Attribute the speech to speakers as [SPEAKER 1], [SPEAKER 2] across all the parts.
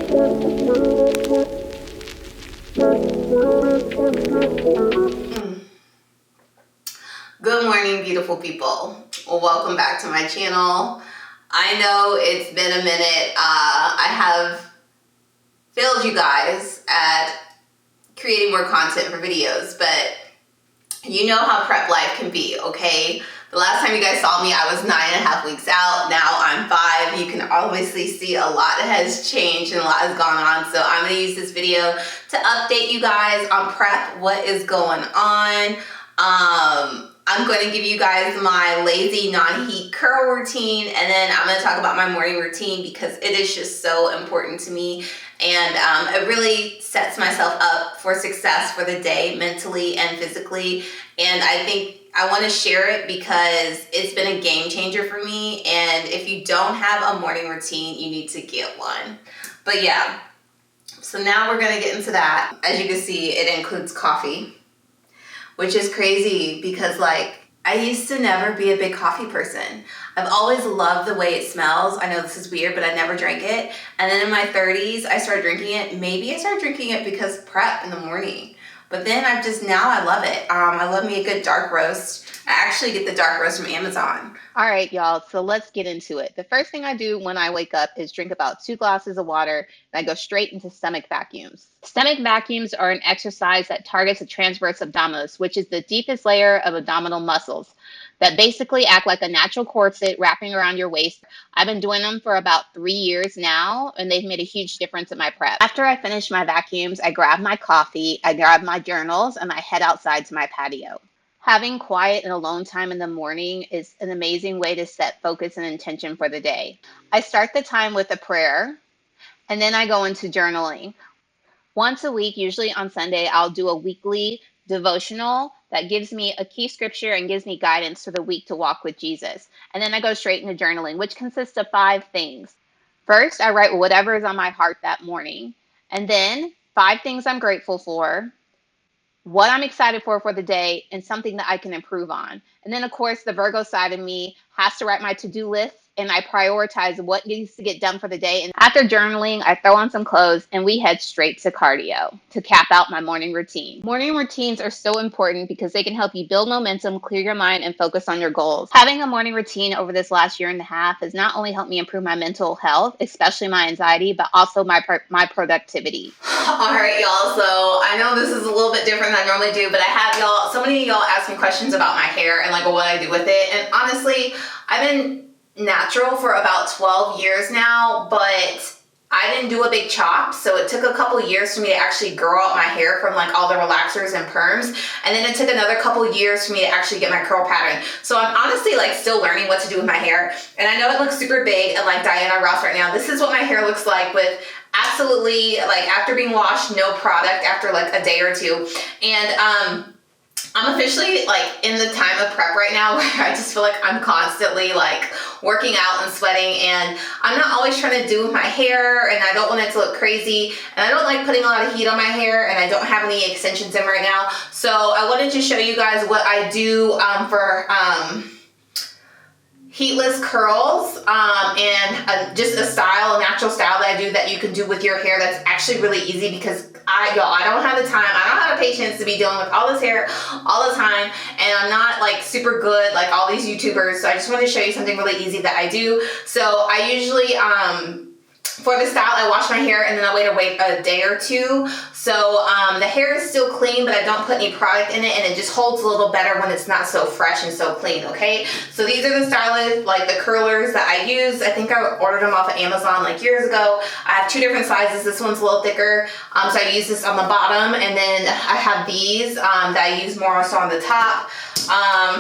[SPEAKER 1] Good morning, beautiful people. Welcome back to my channel. I know it's been a minute. I have failed you guys at creating more content for videos, but you know how prep life can be, okay? The last time you guys saw me, I was 9.5 weeks out. Now I'm 5. You can obviously see a lot has changed and a lot has gone on. So I'm gonna use this video to update you guys on prep, what is going on. I'm going to give you guys my lazy non-heat curl routine, and then I'm going to talk about my morning routine because it is just so important to me, and it really sets myself up for success for the day mentally and physically. And I think I want to share it because it's been a game changer for me, and if you don't have a morning routine, you need to get one. But yeah, so now we're going to get into that. As you can see, it includes coffee, which is crazy because I used to never be a big coffee person. I've always loved the way it smells. I know this is weird, but I never drank it. And then in my 30s, I started drinking it. Maybe I started drinking it because prep in the morning. But then now I love it. I love me a good dark roast. I actually get the dark roast from Amazon.
[SPEAKER 2] All right, y'all, so let's get into it. The first thing I do when I wake up is drink about 2 glasses of water, and I go straight into stomach vacuums. Stomach vacuums are an exercise that targets the transverse abdominis, which is the deepest layer of abdominal muscles that basically act like a natural corset wrapping around your waist. I've been doing them for about 3 years now, and they've made a huge difference in my prep. After I finish my vacuums, I grab my coffee, I grab my journals, and I head outside to my patio. Having quiet and alone time in the morning is an amazing way to set focus and intention for the day. I start the time with a prayer, and then I go into journaling. Once a week, usually on Sunday, I'll do a weekly devotional that gives me a key scripture and gives me guidance for the week to walk with Jesus. And then I go straight into journaling, which consists of 5 things. First, I write whatever is on my heart that morning, and then 5 things I'm grateful for, what I'm excited for the day, and something that I can improve on. And then, of course, the Virgo side of me has to write my to-do list, and I prioritize what needs to get done for the day. And after journaling, I throw on some clothes, and we head straight to cardio to cap out my morning routine. Morning routines are so important because they can help you build momentum, clear your mind, and focus on your goals. Having a morning routine over this last 1.5 years has not only helped me improve my mental health, especially my anxiety, but also my productivity.
[SPEAKER 1] All right, y'all. So I know this is a little bit different than I normally do, but I have so many of y'all asking questions about my hair and what I do with it. And honestly, I've been natural for about 12 years now, but I didn't do a big chop, so it took a couple years for me to actually grow out my hair from all the relaxers and perms, and then it took another couple years for me to actually get my curl pattern. So I'm honestly still learning what to do with my hair, and I know it looks super big and like Diana Ross right now. This is what my hair looks like with absolutely after being washed, no product after a day or two. And I'm officially in the time of prep right now where I just feel I'm constantly working out and sweating, and I'm not always trying to do with my hair, and I don't want it to look crazy, and I don't like putting a lot of heat on my hair, and I don't have any extensions in right now. So I wanted to show you guys what I do for heatless curls, and just a natural style that I do that you can do with your hair that's actually really easy because I don't have the time, I don't have the patience to be dealing with all this hair all the time, and I'm not super good like all these YouTubers, so I just wanted to show you something really easy that I do. So I usually, for the style, I wash my hair and then I wait a day or two. So the hair is still clean, but I don't put any product in it, and it just holds a little better when it's not so fresh and so clean, okay? So these are the stylists, the curlers that I use. I think I ordered them off of Amazon years ago. I have 2 different sizes. This one's a little thicker, so I use this on the bottom, and then I have these that I use more so on the top.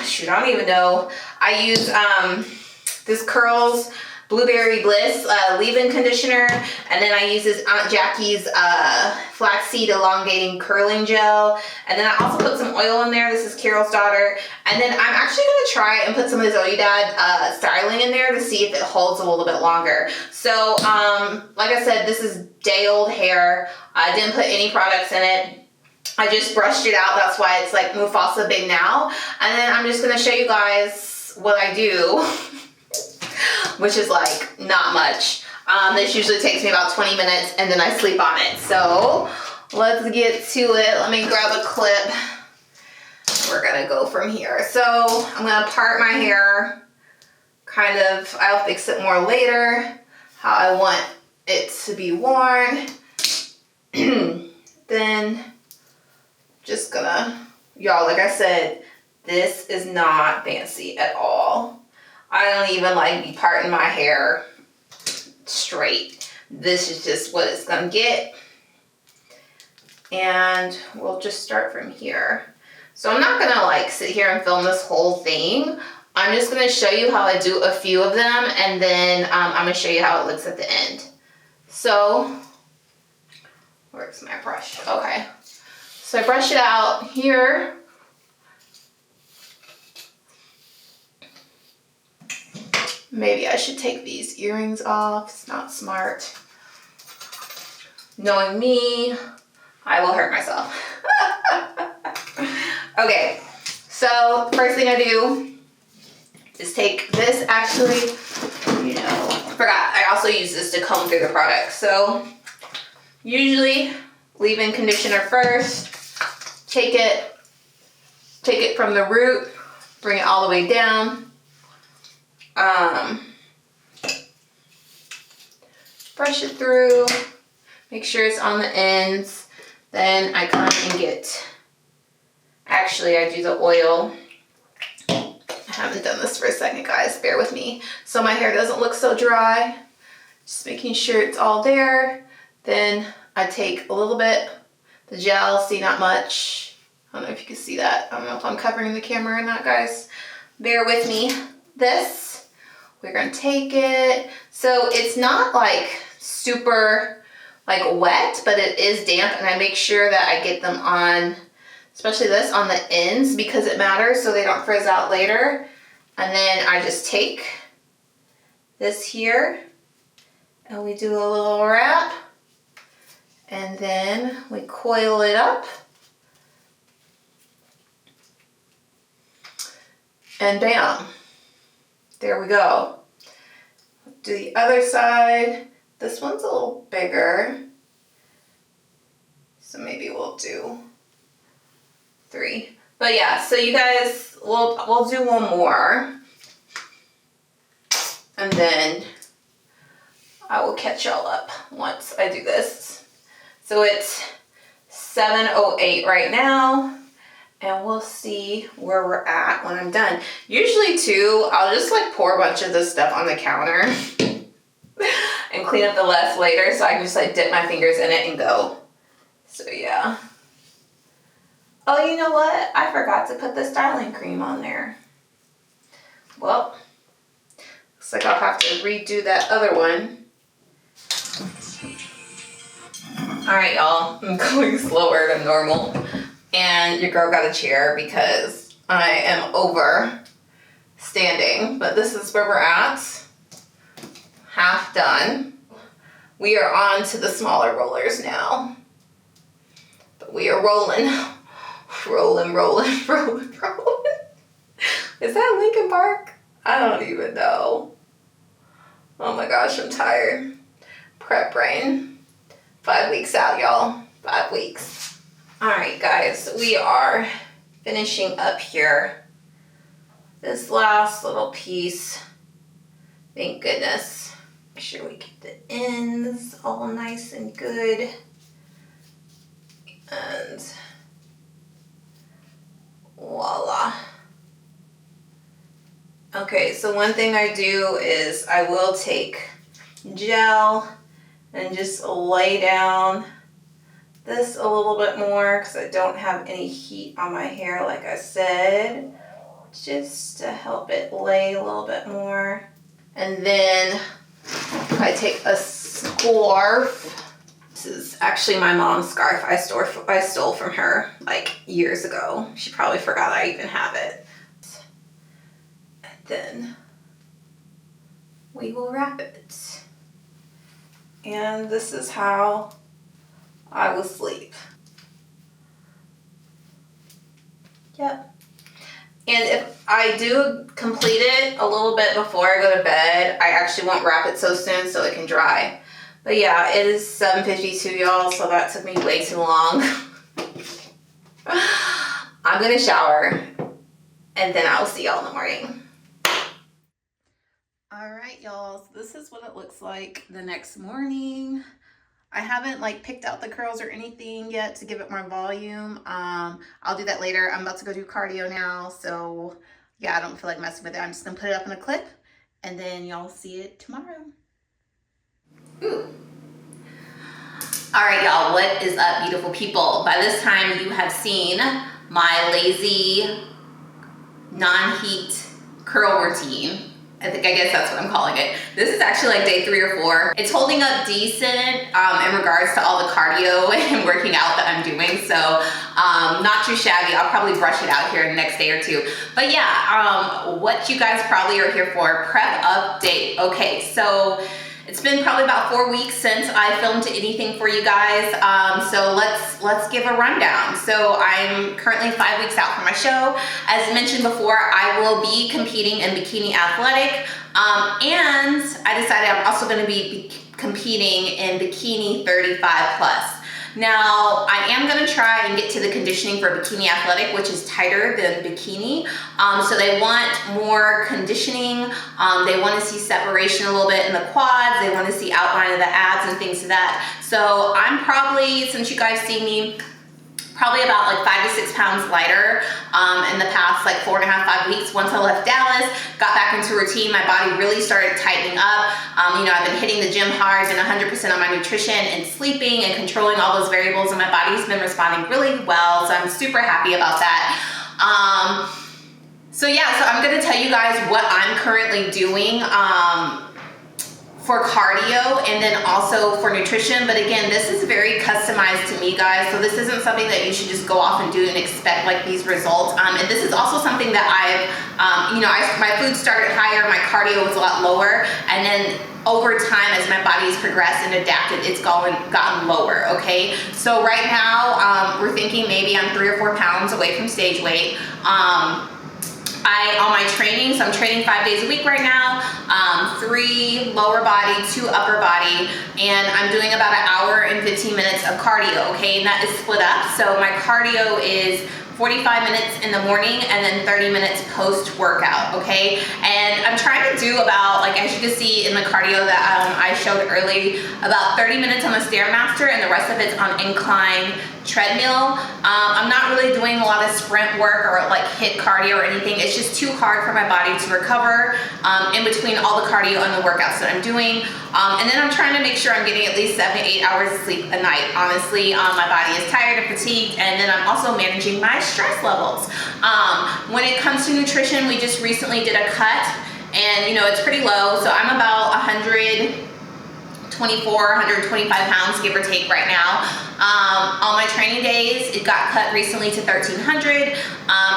[SPEAKER 1] Shoot, I don't even know. I use this Curls Blueberry Bliss leave-in conditioner, and then I use this Aunt Jackie's flaxseed elongating curling gel, and then I also put some oil in there. This is Carol's Daughter, and then I'm actually going to try and put some of this Oudad styling in there to see if it holds a little bit longer. So like I said, this is day-old hair. I didn't put any products in it. I just brushed it out. That's why it's Mufasa big now. And then I'm just going to show you guys what I do, which is not much. This usually takes me about 20 minutes and then I sleep on it. So let's get to it. Let me grab a clip. We're gonna go from here. So I'm gonna part my hair, kind of, I'll fix it more later, how I want it to be worn. Then just gonna, y'all, like I said, this is not fancy at all. I don't even like be parting my hair straight. This is just what it's gonna get. And we'll just start from here. So I'm not gonna like sit here and film this whole thing. I'm just gonna show you how I do a few of them, and then I'm gonna show you how it looks at the end. So, where's my brush? Okay. So I brush it out here. Maybe I should take these earrings off. It's not smart. Knowing me, I will hurt myself. Okay, so first thing I do is take this, actually, you know, I forgot, I also use this to comb through the product. So usually leave in conditioner first, take it from the root, bring it all the way down. Brush it through, make sure it's on the ends. Then I come and get, actually I do the oil. I haven't done this for a second, guys, bear with me. So my hair doesn't look so dry. Just making sure it's all there. Then I take a little bit, the gel, see, not much. I don't know if you can see that. I don't know if I'm covering the camera or not, guys. Bear with me. This, we're gonna take it. So it's not like super like wet, but it is damp, and I make sure that I get them on, especially this, on the ends, because it matters so they don't frizz out later. And then I just take this here and we do a little wrap, and then we coil it up. And bam, there we go. Do the other side. This one's a little bigger, so maybe we'll do 3. But yeah, so you guys, we'll do one more, and then I will catch y'all up once I do this. So it's 7:08 right now, and we'll see where we're at when I'm done. Usually too, I'll just like pour a bunch of this stuff on the counter and clean up the rest later, so I can just like dip my fingers in it and go. So yeah. Oh, you know what? I forgot to put the styling cream on there. Well, looks like I'll have to redo that other one. All right, y'all, I'm going slower than normal. And your girl got a chair because I am over standing, but this is where we're at. Half done. We are on to the smaller rollers now. But we are rolling. Rolling. Is that Linkin Park? I don't even know. Oh my gosh, I'm tired. Prep brain. 5 weeks out, y'all. 5 weeks. All right, guys, we are finishing up here. This last little piece. Thank goodness. Make sure we keep the ends all nice and good. And voila. Okay, so one thing I do is I will take gel and just lay down this a little bit more because I don't have any heat on my hair, like I said, just to help it lay a little bit more. And then I take a scarf. This is actually my mom's scarf I stole from her like years ago. She probably forgot I even have it. And then we will wrap it. And this is how I will sleep. Yep. And if I do complete it a little bit before I go to bed, I actually won't wrap it so soon so it can dry. But yeah, it is 7:52, y'all, so that took me way too long. I'm gonna shower and then I'll see y'all in the morning. All right, y'all, so this is what it looks like the next morning. I haven't like picked out the curls or anything yet to give it more volume. I'll do that later. I'm about to go do cardio now, so yeah, I don't feel like messing with it. I'm just gonna put it up in a clip and then y'all see it tomorrow. Ooh. All right, y'all, what is up, beautiful people? By this time, you have seen my lazy, non-heat curl routine. I guess that's what I'm calling it. This is actually like day 3 or 4. It's holding up decent in regards to all the cardio and working out that I'm doing. So not too shabby. I'll probably brush it out here in the next day or 2. But yeah, what you guys probably are here for, prep update. Okay, so it's been probably about 4 weeks since I filmed anything for you guys. So let's give a rundown. So I'm currently 5 weeks out from my show. As mentioned before, I will be competing in bikini athletic. And I decided I'm also gonna be competing in bikini 35 plus. Now, I am gonna try and get to the conditioning for bikini athletic, which is tighter than bikini. So they want more conditioning. They wanna see separation a little bit in the quads. They wanna see outline of the abs and things of that. So I'm probably, since you guys see me, probably about like 5 to 6 pounds lighter in the past like 4.5, 5 weeks. Once I left Dallas, got back into routine, my body really started tightening up. You know, I've been hitting the gym hard and 100% on my nutrition and sleeping and controlling all those variables, and my body's been responding really well. So I'm super happy about that. So yeah, so I'm gonna tell you guys what I'm currently doing for cardio and then also for nutrition. But again, this is very customized to me, guys. So this isn't something that you should just go off and do and expect like these results. And this is also something that I've, you know, my food started higher, my cardio was a lot lower. And then over time, as my body's progressed and adapted, it's gotten lower, okay? So right now, we're thinking maybe I'm 3 or 4 pounds away from stage weight. On my training, so I'm training 5 days a week right now, 3 lower body, 2 upper body, and I'm doing about 1 hour and 15 minutes of cardio, okay? And that is split up. So my cardio is 45 minutes in the morning and then 30 minutes post-workout, okay? And I'm trying to do about, like as you can see in the cardio that I showed early, about 30 minutes on the Stairmaster and the rest of it's on incline treadmill. I'm not really doing a lot of sprint work or like HIIT cardio or anything. It's just too hard for my body to recover in between all the cardio and the workouts that I'm doing. And then I'm trying to make sure I'm getting at least 7 to 8 hours of sleep a night. Honestly, my body is tired and fatigued, and then I'm also managing my stress levels. When it comes to nutrition, we just recently did a cut, and you know, it's pretty low. So I'm about 124, 125 pounds, give or take right now. On my training days, it got cut recently to 1,300.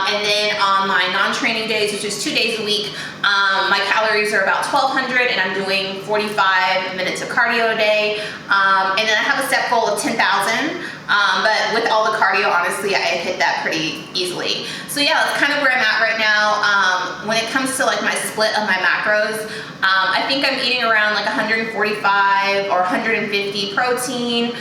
[SPEAKER 1] And then on my non-training days, which is 2 days a week, my calories are about 1,200 and I'm doing 45 minutes of cardio a day. And then I have a set goal of 10,000. But with all the cardio, honestly, I hit that pretty easily. So yeah, that's kind of where I'm at right now. When it comes to like my split of my macros, I think I'm eating around like 145 or 150 protein.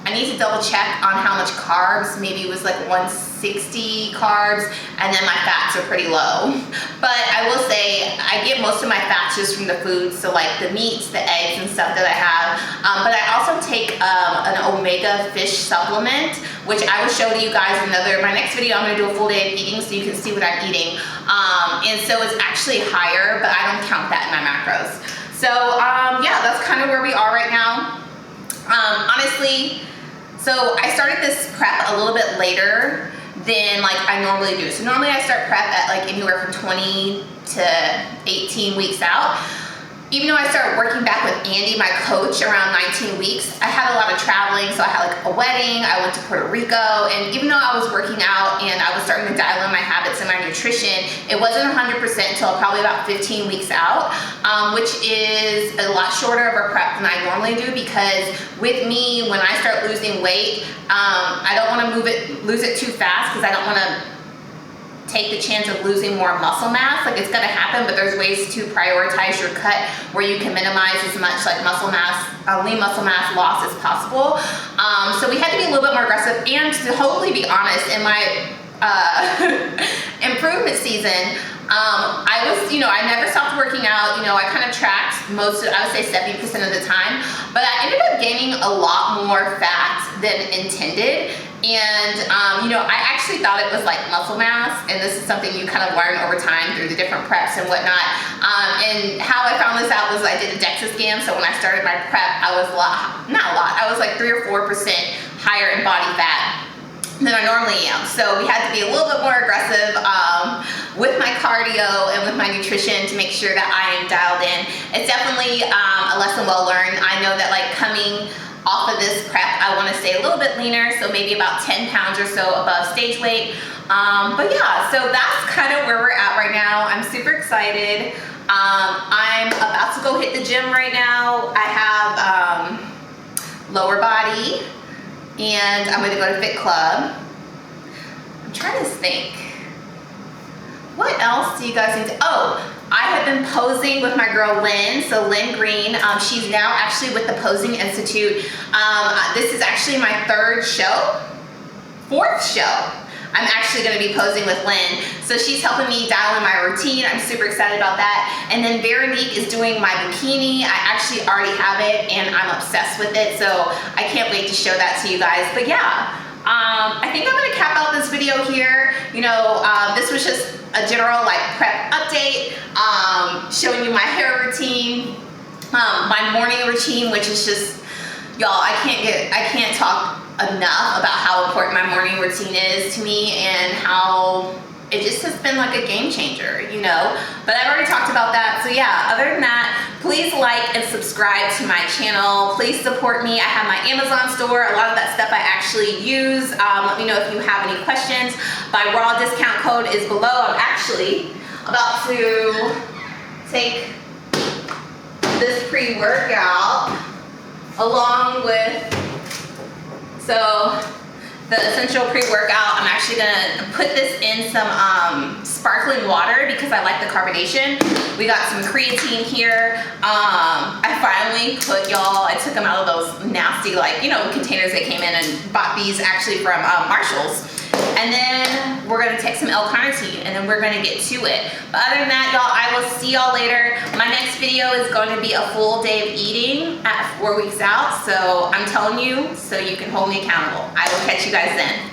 [SPEAKER 1] I need to double check on how much carbs. Maybe it was like 160 carbs, and then my fats are pretty low. But I will say I get most of my fats just from the foods, so like the meats, the eggs, and stuff that I have. But I also take an omega fish supplement, which I will show to you guys in my next video. I'm gonna do a full day of eating so you can see what I'm eating. And so it's actually higher, but I don't count that in my macros. So yeah, that's kind of where we are right now. Honestly, so I started this prep a little bit later than like I normally do. So normally I start prep at like anywhere from 20 to 18 weeks out. Even though I started working back with Andy, my coach, around 19 weeks, I had a lot of traveling. So I had like a wedding, I went to Puerto Rico, and even though I was working out and I was starting to dial in my habits and my nutrition, it wasn't 100% until probably about 15 weeks out, which is a lot shorter of a prep than I normally do, because with me, when I start losing weight, I don't want to lose it too fast, because I don't want to take the chance of losing more muscle mass. Like, it's gonna happen, but there's ways to prioritize your cut where you can minimize as much like muscle mass, lean muscle mass loss as possible. So we had to be a little bit more aggressive, and to hopefully be honest, in my improvement season, I was, I never stopped working out. I kind of tracked I would say 70% of the time, but I ended up gaining a lot more fat than intended. And, I actually thought it was like muscle mass, and this is something you kind of learn over time through the different preps and whatnot. And how I found this out was I did a DEXA scan. So when I started my prep, I was I was like 3 or 4% higher in body fat than I normally am. So we had to be a little bit more aggressive with my cardio and with my nutrition to make sure that I am dialed in. It's definitely a lesson well learned. I know that like coming off of this prep, I want to stay a little bit leaner, so maybe about 10 pounds or so above stage weight. But yeah, so that's kind of where we're at right now. I'm super excited. I'm about to go hit the gym right now. I have lower body, and I'm going to go to Fit Club. I'm trying to think. What else do you guys need to, I have been posing with my girl Lynn, so Lynn Green. She's now actually with the Posing Institute. This is actually my fourth show. I'm actually going to be posing with Lynn. So she's helping me dial in my routine. I'm super excited about that. And then Veronique is doing my bikini. I actually already have it, and I'm obsessed with it. So I can't wait to show that to you guys. But yeah, I think I'm going to cap out this video here. This was just a general like prep update, showing you my hair routine, my morning routine, which is just, y'all, I can't talk enough about how important my morning routine is to me, and how it just has been like a game changer, but I've already talked about that. So yeah, other than that, please like and subscribe to my channel. Please support me. I have my Amazon store. A lot of that stuff I actually use. Let me know if you have any questions. My raw discount code is below. I'm actually about to take this pre-workout along with, the essential pre-workout. I'm actually gonna put this in some sparkling water because I like the carbonation. We got some creatine here. I finally I took them out of those nasty containers that came in, and bought these actually from Marshall's. And then we're gonna take some L-carnitine, and then we're gonna get to it. But other than that, y'all, I will see y'all later. My next video is going to be a full day of eating at 4 weeks out. So I'm telling you, so you can hold me accountable. I will catch you guys then.